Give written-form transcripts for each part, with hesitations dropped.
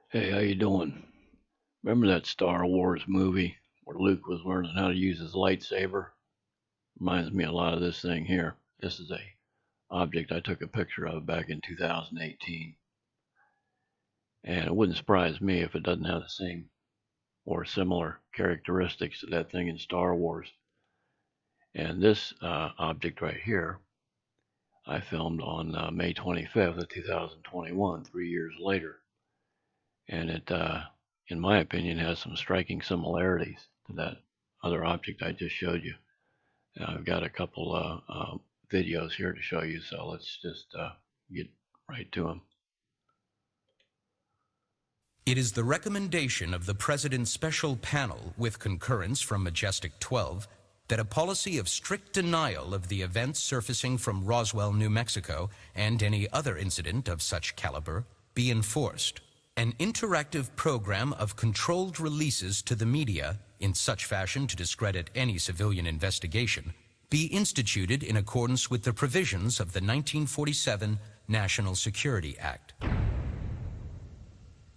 Hey, how you doing? Remember that Star Wars movie where Luke was learning how to use his lightsaber? Reminds me a lot of this thing here. This is a object I took a picture of back in 2018, and it wouldn't surprise me if it doesn't have the same or similar characteristics to that thing in Star Wars. And this object right here, I filmed on May 25th of 2021, 3 years later, and it, in my opinion, has some striking similarities to that other object I just showed you. I've got a couple videos here to show you, so let's just get right to them. It is the recommendation of the President's Special Panel, with concurrence from Majestic 12, that a policy of strict denial of the events surfacing from Roswell, New Mexico, and any other incident of such caliber be enforced. An interactive program of controlled releases to the media, in such fashion to discredit any civilian investigation, be instituted in accordance with the provisions of the 1947 National Security Act.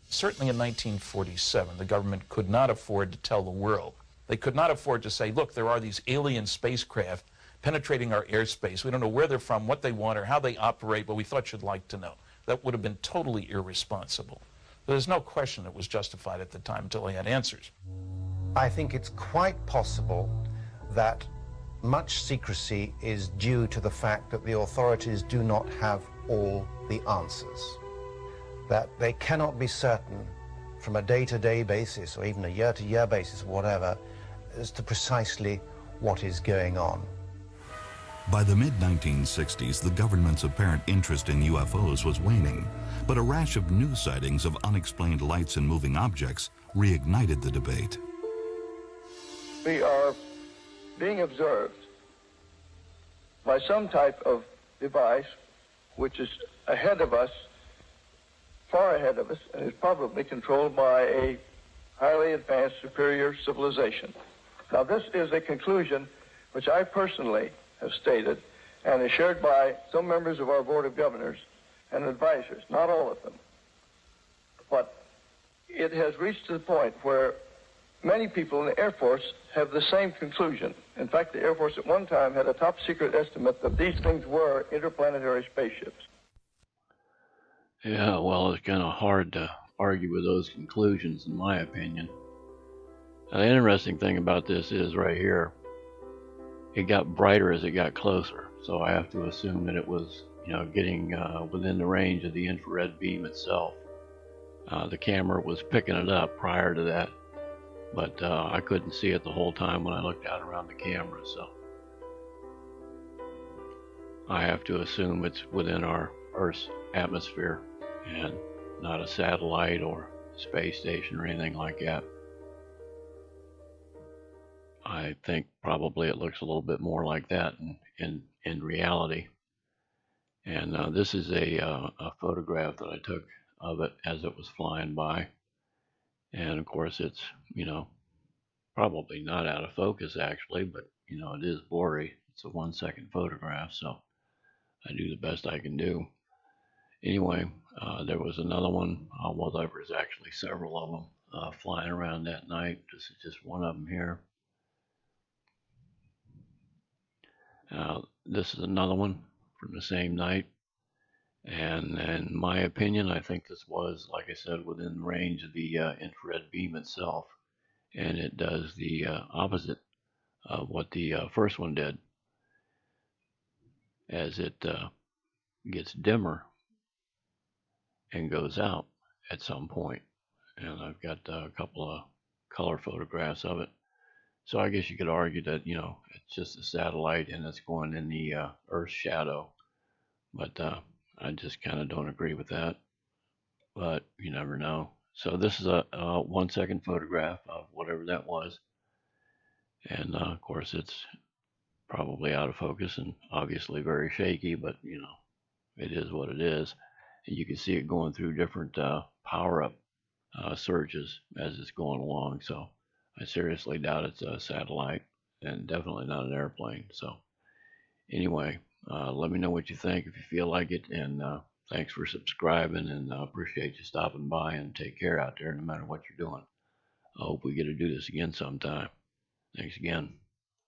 Certainly in 1947, the government could not afford to tell the world. They could not afford to say, look, there are these alien spacecraft penetrating our airspace. We don't know where they're from, what they want, or how they operate, but we thought you'd like to know. That would have been totally irresponsible. There's no question it was justified at the time until they had answers. I think it's quite possible that much secrecy is due to the fact that the authorities do not have all the answers, that they cannot be certain from a day-to-day basis or even a year-to-year basis, whatever, as to precisely what is going on. By the mid-1960s, the government's apparent interest in UFOs was waning, but a rash of new sightings of unexplained lights and moving objects reignited the debate. We are being observed by some type of device which is ahead of us, far ahead of us, and is probably controlled by a highly advanced superior civilization. Now, this is a conclusion which I personally have stated and is shared by some members of our Board of Governors and advisors, not all of them. But it has reached to the point where many people in the Air Force have the same conclusion. In fact, the Air Force at one time had a top secret estimate that these things were interplanetary spaceships. Yeah, well, it's kind of hard to argue with those conclusions, in my opinion. The interesting thing about this is right here, it got brighter as it got closer, so I have to assume that it was, getting within the range of the infrared beam itself. The camera was picking it up prior to that, but I couldn't see it the whole time when I looked out around the camera, so I have to assume it's within our Earth's atmosphere and not a satellite or space station or anything like that. I think probably it looks a little bit more like that in reality. And this is a photograph that I took of it as it was flying by. And of course, it's, probably not out of focus actually, but, it is blurry. It's a 1 second photograph, so I do the best I can do. Anyway, there was another one. Well, there was actually several of them flying around that night. This is just one of them here. This is another one from the same night. And in my opinion, I think this was, like I said, within range of the infrared beam itself. And it does the opposite of what the first one did. As it gets dimmer and goes out at some point. And I've got a couple of color photographs of it. So I guess you could argue that, it's just a satellite and it's going in the Earth's shadow. But I just kind of don't agree with that. But you never know. So this is a 1 second photograph of whatever that was. And of course, it's probably out of focus and obviously very shaky, but it is what it is. And you can see it going through different power up surges as it's going along. So I seriously doubt it's a satellite and definitely not an airplane. So anyway, let me know what you think if you feel like it, and Thanks for subscribing, and I appreciate you stopping by, and take care out there no matter what you're doing. I hope we get to do this again sometime. Thanks again.